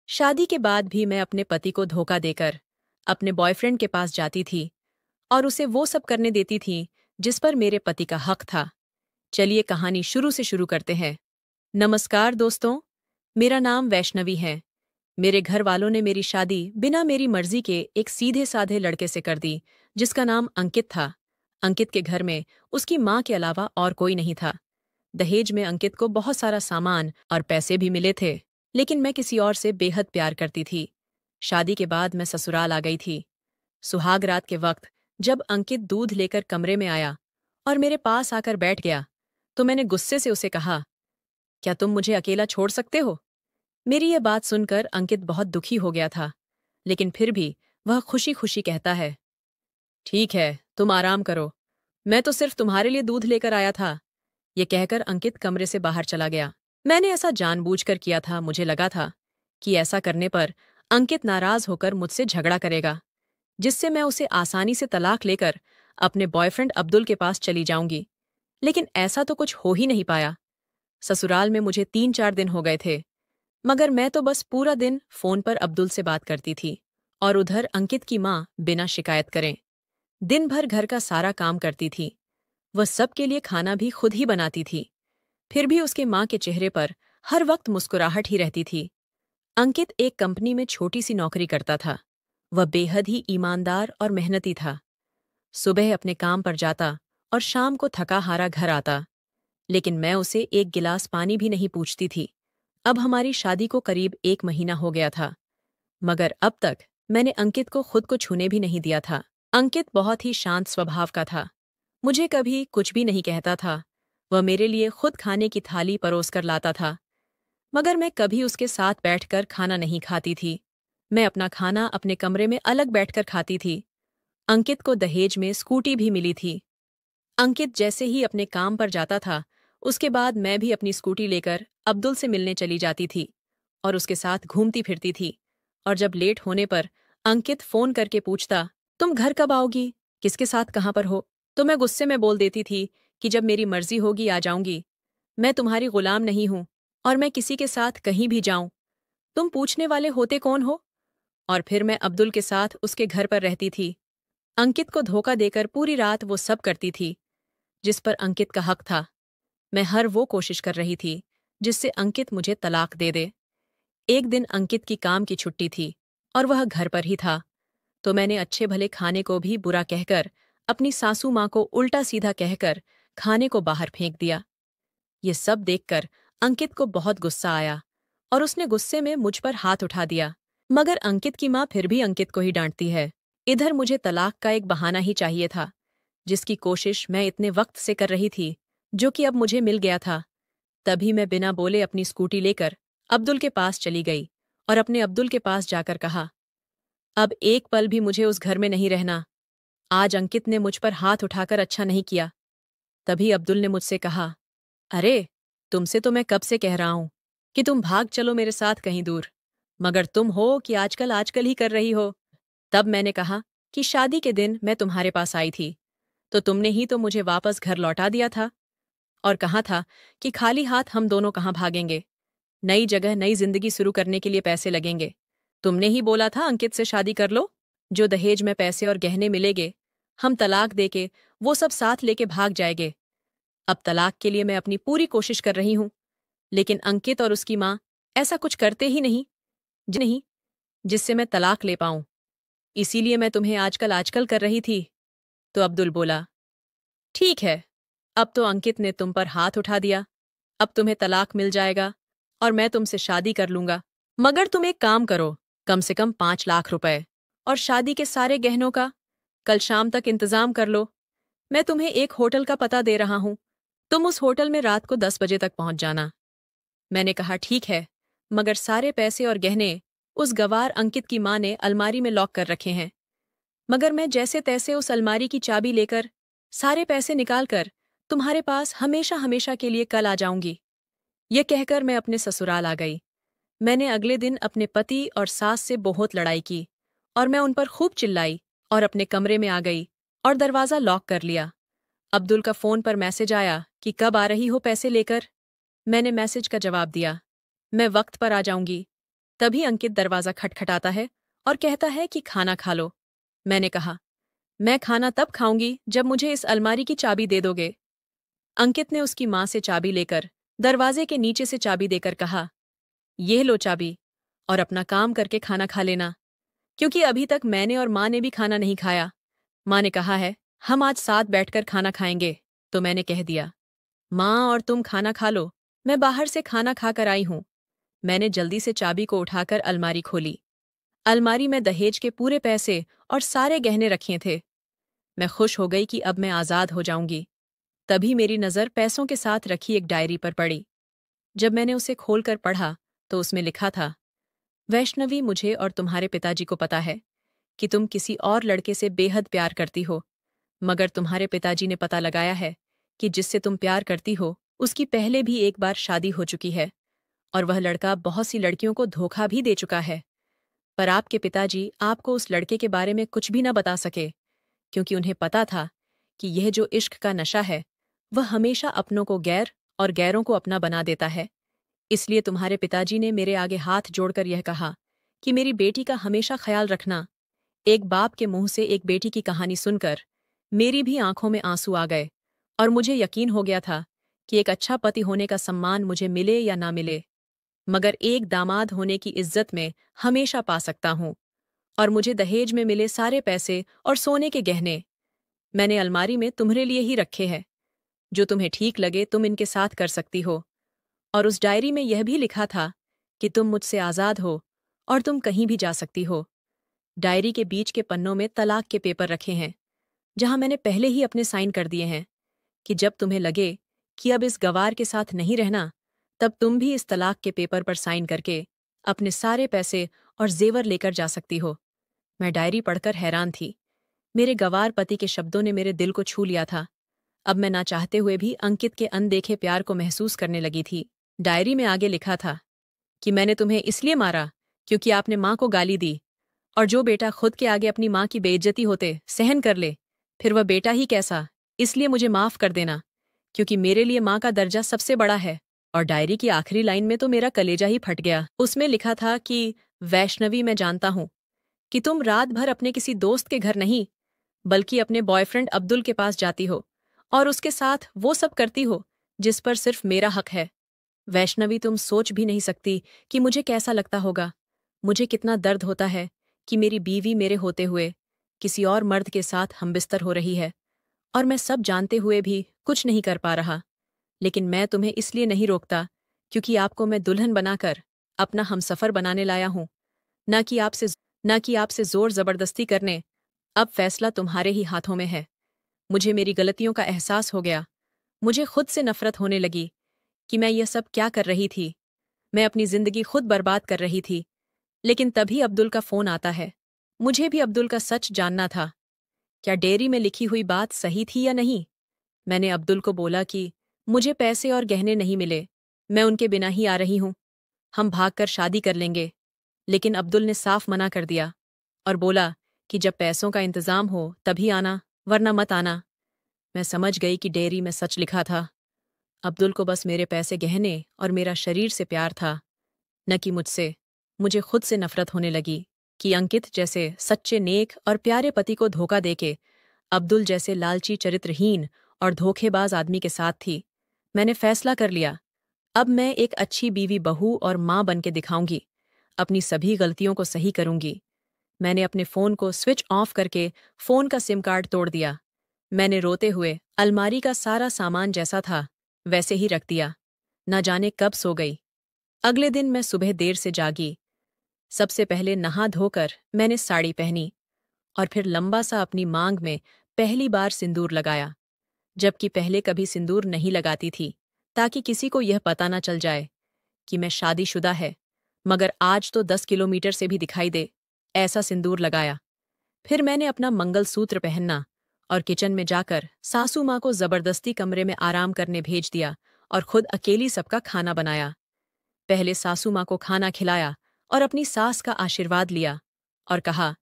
शादी के बाद भी मैं अपने पति को धोखा देकर अपने बॉयफ्रेंड के पास जाती थी और उसे वो सब करने देती थी जिस पर मेरे पति का हक था। चलिए कहानी शुरू से शुरू करते हैं। नमस्कार दोस्तों, मेरा नाम वैष्णवी है। मेरे घर वालों ने मेरी शादी बिना मेरी मर्जी के एक सीधे साधे लड़के से कर दी जिसका नाम अंकित था। अंकित के घर में उसकी माँ के अलावा और कोई नहीं था। दहेज में अंकित को बहुत सारा सामान और पैसे भी मिले थे, लेकिन मैं किसी और से बेहद प्यार करती थी। शादी के बाद मैं ससुराल आ गई थी। सुहाग रात के वक्त जब अंकित दूध लेकर कमरे में आया और मेरे पास आकर बैठ गया, तो मैंने गुस्से से उसे कहा, क्या तुम मुझे अकेला छोड़ सकते हो? मेरी ये बात सुनकर अंकित बहुत दुखी हो गया था, लेकिन फिर भी वह खुशी खुशी कहता है, ठीक है, तुम आराम करो, मैं तो सिर्फ तुम्हारे लिए दूध लेकर आया था। ये कहकर अंकित कमरे से बाहर चला गया। मैंने ऐसा जानबूझकर किया था। मुझे लगा था कि ऐसा करने पर अंकित नाराज होकर मुझसे झगड़ा करेगा, जिससे मैं उसे आसानी से तलाक लेकर अपने बॉयफ्रेंड अब्दुल के पास चली जाऊंगी। लेकिन ऐसा तो कुछ हो ही नहीं पाया। ससुराल में मुझे 3-4 दिन हो गए थे, मगर मैं तो बस पूरा दिन फोन पर अब्दुल से बात करती थी और उधर अंकित की माँ बिना शिकायत करें दिन भर घर का सारा काम करती थी। वह सबके लिए खाना भी खुद ही बनाती थी। फिर भी उसके माँ के चेहरे पर हर वक्त मुस्कुराहट ही रहती थी। अंकित एक कंपनी में छोटी सी नौकरी करता था। वह बेहद ही ईमानदार और मेहनती था। सुबह अपने काम पर जाता और शाम को थका हारा घर आता, लेकिन मैं उसे एक गिलास पानी भी नहीं पूछती थी। अब हमारी शादी को करीब 1 महीना हो गया था, मगर अब तक मैंने अंकित को खुद को छूने भी नहीं दिया था। अंकित बहुत ही शांत स्वभाव का था। मुझे कभी कुछ भी नहीं कहता था। वह मेरे लिए खुद खाने की थाली परोस कर लाता था, मगर मैं कभी उसके साथ बैठकर खाना नहीं खाती थी। मैं अपना खाना अपने कमरे में अलग बैठकर खाती थी। अंकित को दहेज में स्कूटी भी मिली थी। अंकित जैसे ही अपने काम पर जाता था, उसके बाद मैं भी अपनी स्कूटी लेकर अब्दुल से मिलने चली जाती थी और उसके साथ घूमती फिरती थी। और जब लेट होने पर अंकित फोन करके पूछता, तुम घर कब आओगी, किसके साथ कहाँ पर हो? तो मैं गुस्से में बोल देती थी कि जब मेरी मर्जी होगी आ जाऊंगी। मैं तुम्हारी गुलाम नहीं हूं और मैं किसी के साथ कहीं भी जाऊं। तुम पूछने वाले होते कौन हो? और फिर मैं अब्दुल के साथ उसके घर पर रहती थी। अंकित को धोखा देकर पूरी रात वो सब करती थी जिस पर अंकित का हक था। मैं हर वो कोशिश कर रही थी जिससे अंकित मुझे तलाक दे दे। एक दिन अंकित की काम की छुट्टी थी और वह घर पर ही था, तो मैंने अच्छे भले खाने को भी बुरा कहकर अपनी सासू माँ को उल्टा सीधा कहकर खाने को बाहर फेंक दिया। ये सब देखकर अंकित को बहुत गुस्सा आया और उसने गुस्से में मुझ पर हाथ उठा दिया। मगर अंकित की माँ फिर भी अंकित को ही डांटती है। इधर मुझे तलाक का एक बहाना ही चाहिए था, जिसकी कोशिश मैं इतने वक्त से कर रही थी, जो कि अब मुझे मिल गया था। तभी मैं बिना बोले अपनी स्कूटी लेकर अब्दुल के पास चली गई और अपने अब्दुल के पास जाकर कहा, अब एक पल भी मुझे उस घर में नहीं रहना। आज अंकित ने मुझ पर हाथ उठाकर अच्छा नहीं किया। तभी अब्दुल ने मुझसे कहा, अरे, तुमसे तो मैं कब से कह रहा हूं कि तुम भाग चलो मेरे साथ कहीं दूर, मगर तुम हो कि आजकल आजकल ही कर रही हो। तब मैंने कहा कि शादी के दिन मैं तुम्हारे पास आई थी, तो तुमने ही तो मुझे वापस घर लौटा दिया था और कहा था कि खाली हाथ हम दोनों कहाँ भागेंगे, नई जगह नई जिंदगी शुरू करने के लिए पैसे लगेंगे। तुमने ही बोला था अंकित से शादी कर लो, जो दहेज में पैसे और गहने मिलेंगे हम तलाक देके वो सब साथ लेके भाग जाएंगे। अब तलाक के लिए मैं अपनी पूरी कोशिश कर रही हूं, लेकिन अंकित और उसकी माँ ऐसा कुछ करते ही नहीं जिससे मैं तलाक ले पाऊं। इसीलिए मैं तुम्हें आजकल आजकल कर रही थी। तो अब्दुल बोला, ठीक है, अब तो अंकित ने तुम पर हाथ उठा दिया, अब तुम्हें तलाक मिल जाएगा और मैं तुमसे शादी कर लूंगा। मगर तुम एक काम करो, कम से कम 5 लाख रुपए और शादी के सारे गहनों का कल शाम तक इंतजाम कर लो। मैं तुम्हें एक होटल का पता दे रहा हूं, तुम उस होटल में रात को 10 बजे तक पहुंच जाना। मैंने कहा ठीक है, मगर सारे पैसे और गहने उस गवार अंकित की माँ ने अलमारी में लॉक कर रखे हैं। मगर मैं जैसे तैसे उस अलमारी की चाबी लेकर सारे पैसे निकालकर तुम्हारे पास हमेशा हमेशा के लिए कल आ जाऊंगी। ये कहकर मैं अपने ससुराल आ गई। मैंने अगले दिन अपने पति और सास से बहुत लड़ाई की और मैं उन पर खूब चिल्लाई और अपने कमरे में आ गई और दरवाज़ा लॉक कर लिया। अब्दुल का फ़ोन पर मैसेज आया कि कब आ रही हो पैसे लेकर। मैंने मैसेज का जवाब दिया, मैं वक्त पर आ जाऊंगी। तभी अंकित दरवाज़ा खटखटाता है और कहता है कि खाना खा लो। मैंने कहा, मैं खाना तब खाऊंगी जब मुझे इस अलमारी की चाबी दे दोगे। अंकित ने उसकी माँ से चाबी लेकर दरवाजे के नीचे से चाबी देकर कहा, ये लो चाबी, और अपना काम करके खाना खा लेना, क्योंकि अभी तक मैंने और माँ ने भी खाना नहीं खाया। माँ ने कहा है हम आज साथ बैठकर खाना खाएंगे, तो मैंने कह दिया, माँ और तुम खाना खा लो, मैं बाहर से खाना खाकर आई हूँ। मैंने जल्दी से चाबी को उठाकर अलमारी खोली। अलमारी में दहेज के पूरे पैसे और सारे गहने रखे थे। मैं खुश हो गई कि अब मैं आज़ाद हो जाऊंगी। तभी मेरी नज़र पैसों के साथ रखी एक डायरी पर पड़ी। जब मैंने उसे खोलकर पढ़ा तो उसमें लिखा था, वैष्णवी, मुझे और तुम्हारे पिताजी को पता है कि तुम किसी और लड़के से बेहद प्यार करती हो, मगर तुम्हारे पिताजी ने पता लगाया है कि जिससे तुम प्यार करती हो उसकी पहले भी एक बार शादी हो चुकी है और वह लड़का बहुत सी लड़कियों को धोखा भी दे चुका है। पर आपके पिताजी आपको उस लड़के के बारे में कुछ भी न बता सके, क्योंकि उन्हें पता था कि यह जो इश्क का नशा है वह हमेशा अपनों को गैर और गैरों को अपना बना देता है। इसलिए तुम्हारे पिताजी ने मेरे आगे हाथ जोड़कर यह कहा कि मेरी बेटी का हमेशा ख्याल रखना। एक बाप के मुंह से एक बेटी की कहानी सुनकर मेरी भी आंखों में आंसू आ गए और मुझे यकीन हो गया था कि एक अच्छा पति होने का सम्मान मुझे मिले या ना मिले, मगर एक दामाद होने की इज्जत में हमेशा पा सकता हूं। और मुझे दहेज में मिले सारे पैसे और सोने के गहने मैंने अलमारी में तुम्हारे लिए ही रखे हैं। जो तुम्हें ठीक लगे तुम इनके साथ कर सकती हो। और उस डायरी में यह भी लिखा था कि तुम मुझसे आज़ाद हो और तुम कहीं भी जा सकती हो। डायरी के बीच के पन्नों में तलाक के पेपर रखे हैं, जहां मैंने पहले ही अपने साइन कर दिए हैं कि जब तुम्हें लगे कि अब इस गवार के साथ नहीं रहना, तब तुम भी इस तलाक के पेपर पर साइन करके अपने सारे पैसे और जेवर लेकर जा सकती हो। मैं डायरी पढ़कर हैरान थी। मेरे गवार पति के शब्दों ने मेरे दिल को छू लिया था। अब मैं ना चाहते हुए भी अंकित के अनदेखे प्यार को महसूस करने लगी थी। डायरी में आगे लिखा था कि मैंने तुम्हें इसलिए मारा क्योंकि आपने माँ को गाली दी, और जो बेटा खुद के आगे अपनी माँ की बेइज्जती होते सहन कर ले, फिर वह बेटा ही कैसा। इसलिए मुझे माफ कर देना, क्योंकि मेरे लिए माँ का दर्जा सबसे बड़ा है। और डायरी की आखिरी लाइन में तो मेरा कलेजा ही फट गया। उसमें लिखा था कि वैष्णवी, मैं जानता हूँ कि तुम रात भर अपने किसी दोस्त के घर नहीं, बल्कि अपने बॉयफ्रेंड अब्दुल के पास जाती हो और उसके साथ वो सब करती हो जिस पर सिर्फ मेरा हक है। वैष्णवी, तुम सोच भी नहीं सकती कि मुझे कैसा लगता होगा। मुझे कितना दर्द होता है कि मेरी बीवी मेरे होते हुए किसी और मर्द के साथ हमबिस्तर हो रही है, और मैं सब जानते हुए भी कुछ नहीं कर पा रहा। लेकिन मैं तुम्हें इसलिए नहीं रोकता क्योंकि आपको मैं दुल्हन बनाकर अपना हमसफर बनाने लाया हूं, न कि आपसे जोर जबरदस्ती करने। अब फैसला तुम्हारे ही हाथों में है। मुझे मेरी गलतियों का एहसास हो गया। मुझे खुद से नफरत होने लगी कि मैं यह सब क्या कर रही थी। मैं अपनी जिंदगी खुद बर्बाद कर रही थी। लेकिन तभी अब्दुल का फोन आता है। मुझे भी अब्दुल का सच जानना था। क्या डेयरी में लिखी हुई बात सही थी या नहीं? मैंने अब्दुल को बोला कि मुझे पैसे और गहने नहीं मिले, मैं उनके बिना ही आ रही हूं, हम भागकर शादी कर लेंगे। लेकिन अब्दुल ने साफ मना कर दिया और बोला कि जब पैसों का इंतजाम हो तभी आना, वरना मत आना। मैं समझ गई कि डेयरी में सच लिखा था। अब्दुल को बस मेरे पैसे, गहने और मेरा शरीर से प्यार था, न कि मुझसे। मुझे खुद से नफरत होने लगी कि अंकित जैसे सच्चे, नेक और प्यारे पति को धोखा देके अब्दुल जैसे लालची, चरित्रहीन और धोखेबाज आदमी के साथ थी। मैंने फैसला कर लिया, अब मैं एक अच्छी बीवी, बहू और माँ बन के दिखाऊंगी। अपनी सभी गलतियों को सही करूंगी। मैंने अपने फ़ोन को स्विच ऑफ करके फ़ोन का सिम कार्ड तोड़ दिया। मैंने रोते हुए अलमारी का सारा सामान जैसा था वैसे ही रख दिया। न जाने कब सो गई। अगले दिन मैं सुबह देर से जागी। सबसे पहले नहा धोकर मैंने साड़ी पहनी और फिर लंबा सा अपनी मांग में पहली बार सिंदूर लगाया, जबकि पहले कभी सिंदूर नहीं लगाती थी, ताकि किसी को यह पता न चल जाए कि मैं शादीशुदा है। मगर आज तो 10 किलोमीटर से भी दिखाई दे ऐसा सिंदूर लगाया। फिर मैंने अपना मंगलसूत्र पहनना और किचन में जाकर सासू माँ को जबरदस्ती कमरे में आराम करने भेज दिया और खुद अकेली सबका खाना बनाया। पहले सासू माँ को खाना खिलाया और अपनी सास का आशीर्वाद लिया और कहा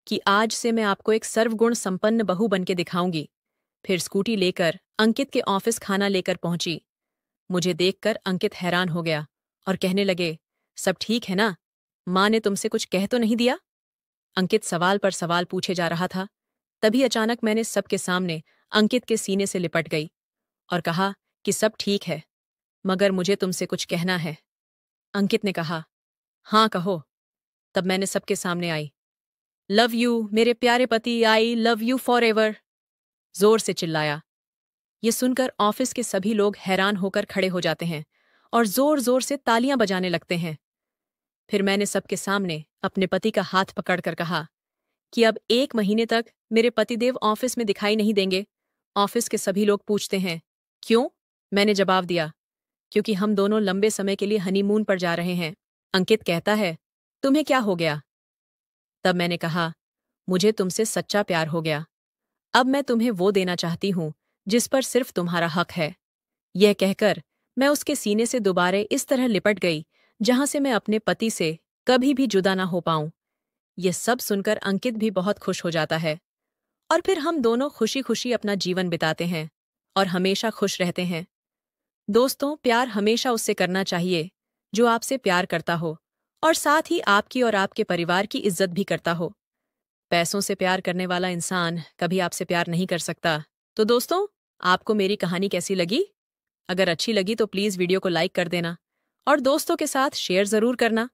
कि आज से मैं आपको एक सर्वगुण संपन्न बहू बनके दिखाऊंगी। फिर स्कूटी लेकर अंकित के ऑफिस खाना लेकर पहुंची। मुझे देखकर अंकित हैरान हो गया और कहने लगे, सब ठीक है ना? माँ ने तुमसे कुछ कह तो नहीं दिया? अंकित सवाल पर सवाल पूछे जा रहा था। तभी अचानक मैंने सबके सामने अंकित के सीने से लिपट गई और कहा कि सब ठीक है, मगर मुझे तुमसे कुछ कहना है। अंकित ने कहा, हाँ कहो। तब मैंने सबके सामने आई, लव यू मेरे प्यारे पति, I love you for ever, जोर से चिल्लाया। ये सुनकर ऑफिस के सभी लोग हैरान होकर खड़े हो जाते हैं और जोर जोर से तालियां बजाने लगते हैं। फिर मैंने सबके सामने अपने पति का हाथ पकड़कर कहा कि अब 1 महीने तक मेरे पतिदेव ऑफिस में दिखाई नहीं देंगे। ऑफिस के सभी लोग पूछते हैं, क्यों? मैंने जवाब दिया, क्योंकि हम दोनों लंबे समय के लिए हनीमून पर जा रहे हैं। अंकित कहता है, तुम्हें क्या हो गया? तब मैंने कहा, मुझे तुमसे सच्चा प्यार हो गया। अब मैं तुम्हें वो देना चाहती हूं जिस पर सिर्फ तुम्हारा हक है। यह कहकर मैं उसके सीने से दोबारा इस तरह लिपट गई जहां से मैं अपने पति से कभी भी जुदा ना हो पाऊं। यह सब सुनकर अंकित भी बहुत खुश हो जाता है और फिर हम दोनों खुशी खुशी अपना जीवन बिताते हैं और हमेशा खुश रहते हैं। दोस्तों, प्यार हमेशा उससे करना चाहिए जो आपसे प्यार करता हो और साथ ही आपकी और आपके परिवार की इज्जत भी करता हो। पैसों से प्यार करने वाला इंसान कभी आपसे प्यार नहीं कर सकता। तो दोस्तों, आपको मेरी कहानी कैसी लगी? अगर अच्छी लगी तो प्लीज़ वीडियो को लाइक कर देना और दोस्तों के साथ शेयर ज़रूर करना।